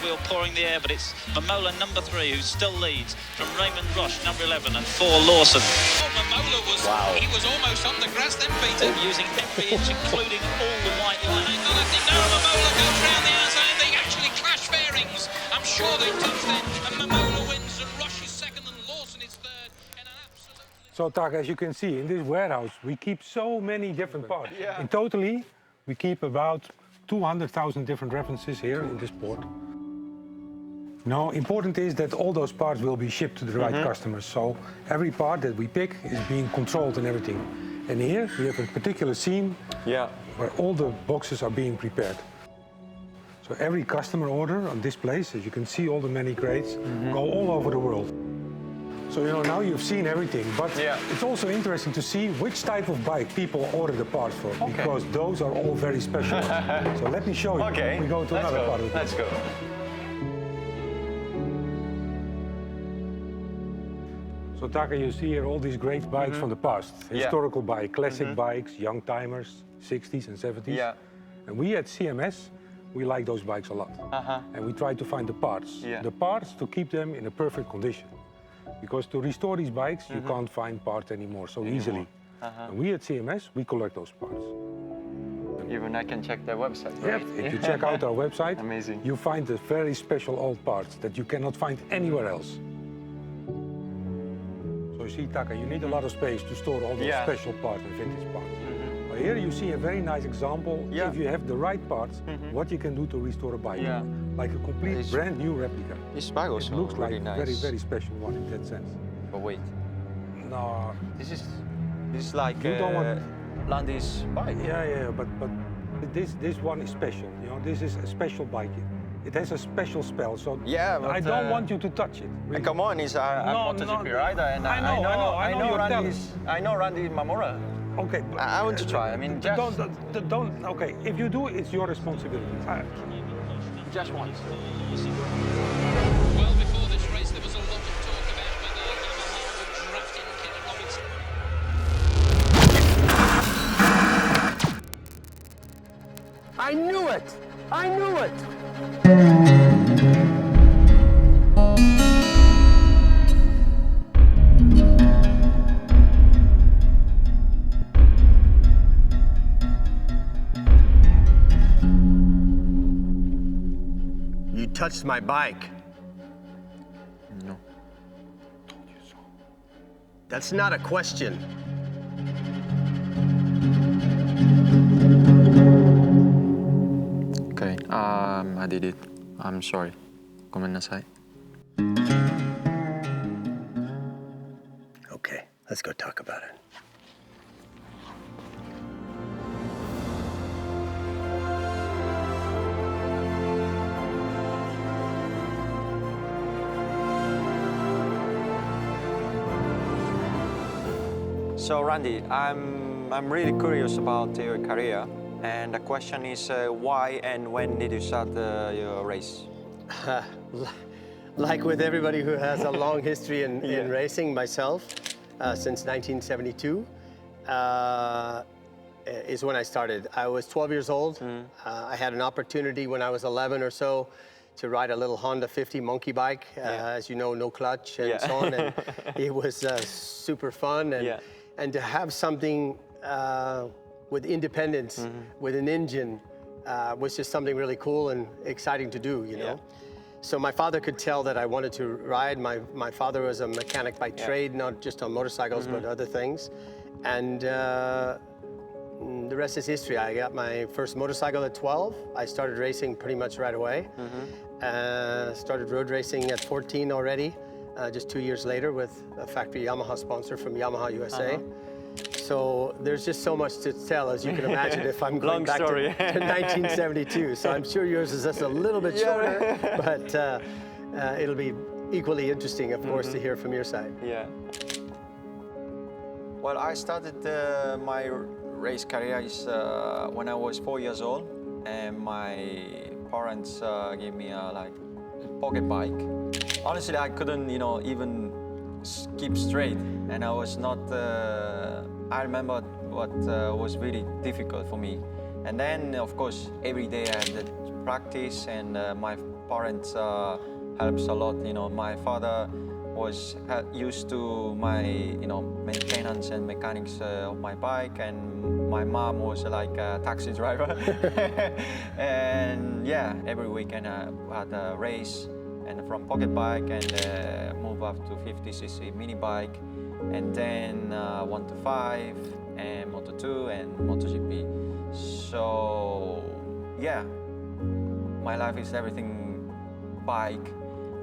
wheel pouring the air, but it's Mamola number 3 who still leads from Raymond Rush number 11 and 4 Lawson. Oh, Mamola was, he was almost on the grass then, Peter. Using every inch, including all the white line. I think now Mamola goes round the outside and they actually clash bearings. I'm sure they touch then, and Mamola wins and Rush is second and Lawson is third. And an absolute... So, Taka, as you can see, in this warehouse, we keep so many different parts. Yeah. In totally, we keep about 200,000 different references here in this port. Now, important is that all those parts will be shipped to the right customers. So every part that we pick is being controlled and everything. And here we have a particular scene where all the boxes are being prepared. So every customer order on this place, as you can see, all the many crates go all over the world. So, you know, now you've seen everything, but it's also interesting to see which type of bike people order the parts for, because those are all very special ones. So let me show you. Okay. We go to another part of it. Let's go. So, Taka, you see here all these great bikes from the past. Historical bike, classic bikes, young timers, 60s and 70s. Yeah. And we at CMS, we like those bikes a lot. And we try to find the parts. The parts to keep them in a perfect condition. Because to restore these bikes, you can't find parts anymore so easily. And we at CMS, we collect those parts. Even I can check their website, right? If you check out our website, Amazing. you find the very special old parts that you cannot find anywhere else. So you see, Taka, you need a lot of space to store all those special parts and vintage parts. But here you see a very nice example, if you have the right parts, what you can do to restore a bike. Like a complete brand new replica. This bag also It looks like really a nice. very, very special one in that sense. But wait, No, this is like You don't want- Landy's bike. but this one is special. You know, this is a special bike. It has a special spell, so But, I don't want you to touch it. Really. Come on, he's a MotoGP rider, and I know your talent. I know Randy Mamola. Okay. I want to try. I mean, just Don't. Okay, if you do, it's your responsibility. just once. Well, before this race, there was a lot of talk about whether Yamaha would draft in Kenny Robinson. I knew it! I knew it! You touched my bike. No. That's not a question. Okay, I did it. I'm sorry. Gomenasai. Okay, let's go talk about it. So Randy, I'm really curious about your career, and the question is why and when did you start your race? Like with everybody who has a long history in racing, myself, since 1972, is when I started. I was 12 years old. I had an opportunity when I was 11 or so to ride a little Honda 50 monkey bike, as you know, no clutch and so on. And it was super fun. And to have something with independence, with an engine, was just something really cool and exciting to do, you know? So my father could tell that I wanted to ride. My father was a mechanic by trade, not just on motorcycles, but other things. And the rest is history. I got my first motorcycle at 12. I started racing pretty much right away. Started road racing at 14 already, just 2 years later with a factory Yamaha sponsor from Yamaha USA. So there's just so much to tell, as you can imagine, if I'm going back to 1972. So I'm sure yours is just a little bit shorter, but it'll be equally interesting, of course, to hear from your side. Well, I started my race career when I was 4 years old, and my parents gave me a pocket bike. Honestly, I couldn't, even keep straight, and I was not. I remember what was really difficult for me, and then of course every day I had to practice, and my parents helps a lot. You know, my father was used to my, you know, maintenance and mechanics of my bike, and my mom was like a taxi driver. And yeah, every weekend I had a race, and from pocket bike and move up to 50cc mini bike, and then 1 to 5 and Moto2 and MotoGP. So yeah, my life is everything bike,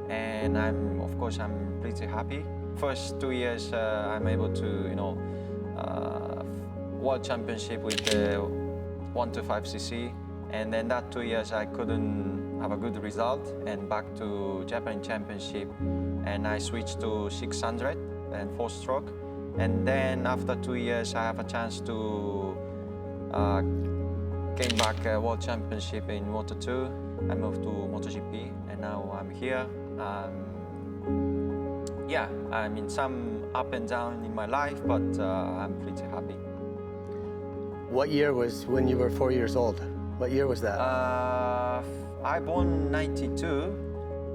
and of course I'm pretty happy. First 2 years I'm able to, you know, World Championship with the 1 to 5cc, and then that 2 years I couldn't have a good result, and back to Japan Championship, and I switched to 600 and 4-stroke, and then after 2 years I have a chance to came back World Championship in Moto2. I moved to MotoGP, and now I'm here. Yeah, I mean, some up and down in my life, but I'm pretty happy. What year was when you were 4 years old? What year was that? I born 92,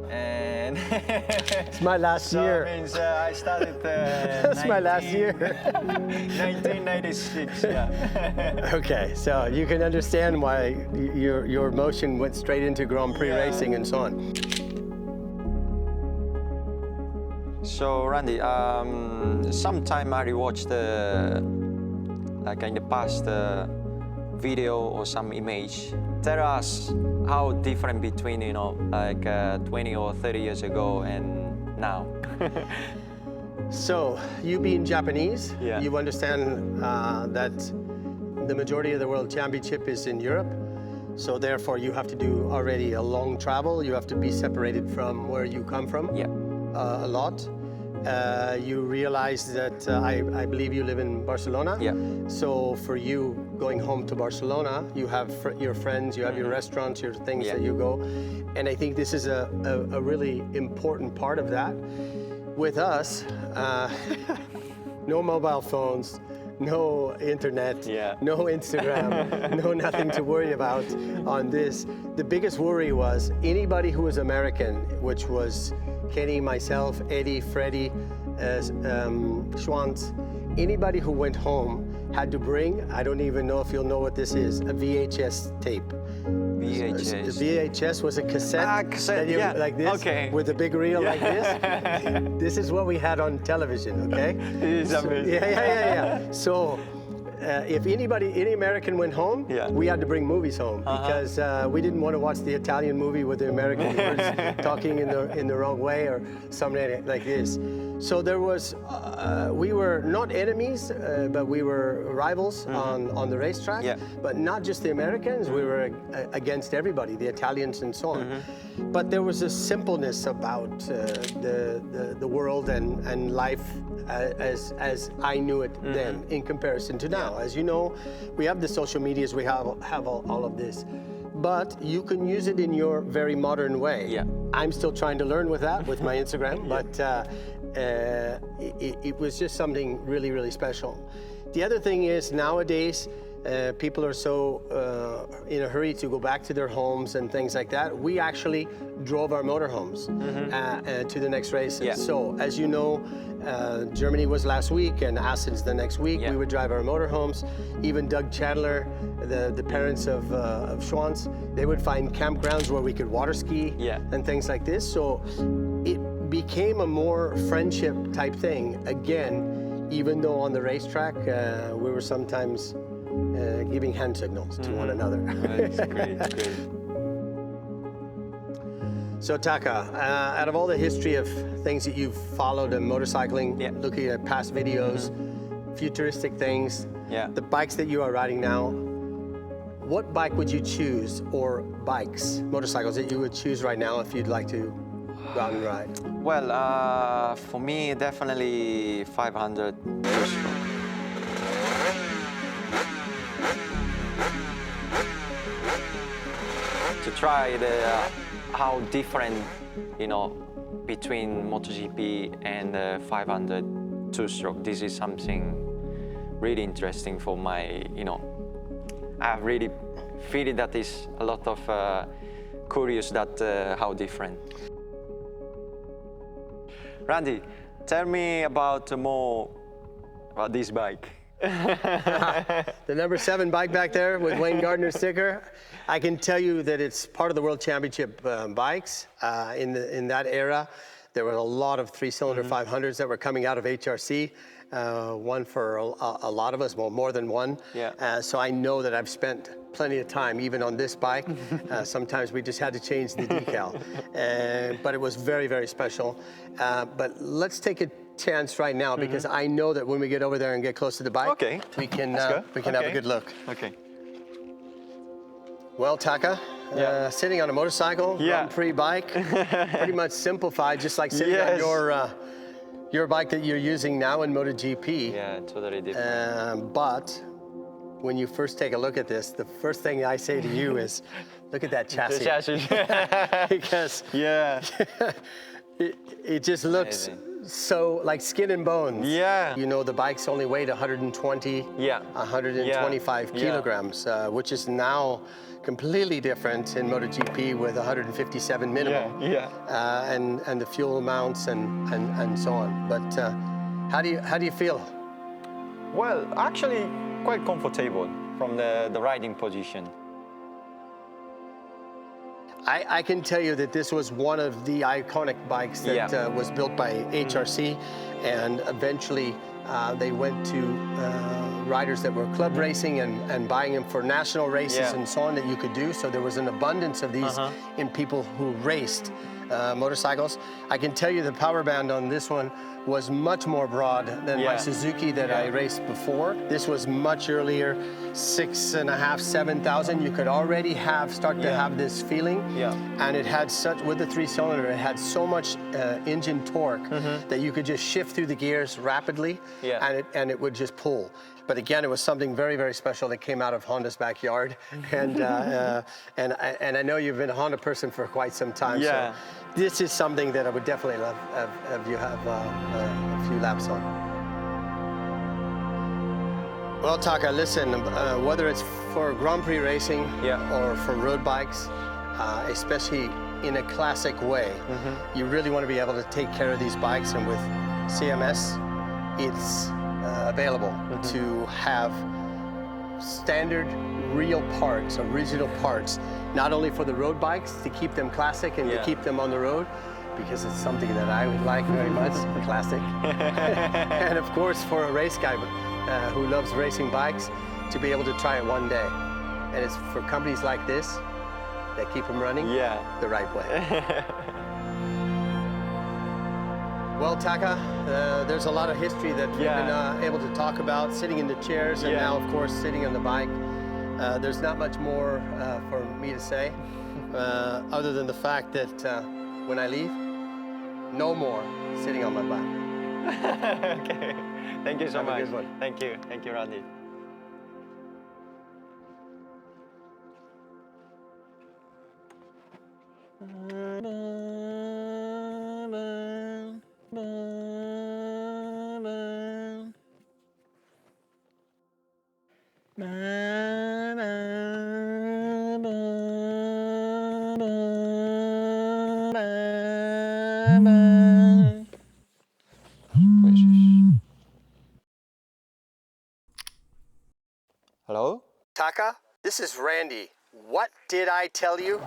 and It's my last so year. It means I started. That's my last year. 1996. Yeah. Okay, so you can understand why your motion went straight into Grand Prix racing and so on. So Randy, sometime I rewatched like in the past video or some image. Tell us how different between, you know, like 20 or 30 years ago and now. So you being Japanese, Yeah. you understand that the majority of the World Championship is in Europe. So therefore you have to do already a long travel. You have to be separated from where you come from. Yeah. A lot. You realize that I believe you live in Barcelona. Yeah. So for you going home to Barcelona, you have your friends, you have your restaurants, your things Yeah. that you go. And I think this is a really important part of that. With us, no mobile phones, no internet, Yeah. no Instagram, no nothing to worry about on this. The biggest worry was anybody who was American, which was Kenny, myself, Eddie, Freddie, Schwantz, anybody who went home had to bring, I don't even know if you'll know what this is, a VHS tape. VHS. VHS was a cassette, cassette, that you, yeah. like this, Okay. with a big reel like this. This is what we had on television, okay? It is amazing. Yeah. So if any American went home, Yeah. we had to bring movies home because we didn't want to watch the Italian movie with the American words talking in the wrong way or something like this. So there was, we were not enemies, but we were rivals on the racetrack. Yeah. But not just the Americans, we were against everybody, the Italians and so on. But there was a simpleness about the world and life as I knew it then in comparison to now. As you know, we have the social medias, we have all of this. But you can use it in your very modern way. Yeah. I'm still trying to learn with that, with my Instagram, but it was just something really, really special. The other thing is nowadays, people are so in a hurry to go back to their homes and things like that. We actually drove our motorhomes to the next races. Yeah. So as you know, Germany was last week and Athens the next week. Yeah. We would drive our motorhomes. Even Doug Chandler, the parents of Schwantz, they would find campgrounds where we could water ski Yeah. and things like this. So it became a more friendship type thing again, even though on the racetrack we were sometimes giving hand signals to one another. It's great. So Taka, out of all the history of things that you've followed in motorcycling, Yeah. looking at past videos, futuristic things, Yeah. the bikes that you are riding now, what bike would you choose, or bikes, motorcycles that you would choose right now if you'd like to go out and ride? Well, for me, definitely 500. To try how different, you know, between MotoGP and the 500 two-stroke. This is something really interesting for my, you know, I really feel that is a lot of curious that how different. Randy, tell me more about this bike. The number 7 bike back there with Wayne Gardner's sticker. I can tell you that it's part of the World Championship bikes. In that era, there were a lot of 3-cylinder 500s that were coming out of HRC. One for a lot of us, well, more than one. Yeah. So I know that I've spent plenty of time even on this bike. Sometimes we just had to change the decal. But it was very, very special. But let's take a chance right now because I know that when we get over there and get close to the bike, we can have a good look. Okay. Well, Taka, sitting on a motorcycle, Grand Prix bike, pretty much simplified, just like sitting on your bike that you're using now in MotoGP. Yeah, totally different. But when you first take a look at this, the first thing I say to you is, look at that chassis. The chassis. Because it just looks so like skin and bones. Yeah. You know, the bikes only weighed 120, 125 kilograms, which is now completely different in MotoGP with 157 minimum. And the fuel amounts and so on. But how do you feel? Well, actually quite comfortable from the riding position. I can tell you that this was one of the iconic bikes that was built by HRC, and eventually they went to riders that were club racing and buying them for national races and so on that you could do. So there was an abundance of these in people who raced motorcycles. I can tell you the power band on this one was much more broad than my Suzuki that I raced before. This was much earlier, 6.5, 7,000. You could already start to have this feeling. And it had with the 3-cylinder, it had so much engine torque that you could just shift through the gears rapidly and it would just pull. But again, it was something very, very special that came out of Honda's backyard. And I know you've been a Honda person for quite some time. So this is something that I would definitely love have you have a few laps on. Well, Taka, listen, whether it's for Grand Prix racing or for road bikes, especially in a classic way, you really want to be able to take care of these bikes. And with CMS, it's available to have standard real parts, original parts, not only for the road bikes to keep them classic and to keep them on the road, because it's something that I would like very much, classic. And of course for a race guy who loves racing bikes, to be able to try it one day. And it's for companies like this that keep them running the right way. Well, Taka, there's a lot of history that we've been able to talk about, sitting in the chairs and now, of course, sitting on the bike. There's not much more for me to say, other than the fact that when I leave, no more sitting on my bike. Okay, thank you so much. Have a good one. Thank you, Randy. Hello? Taka, this is Randy. What did I tell you?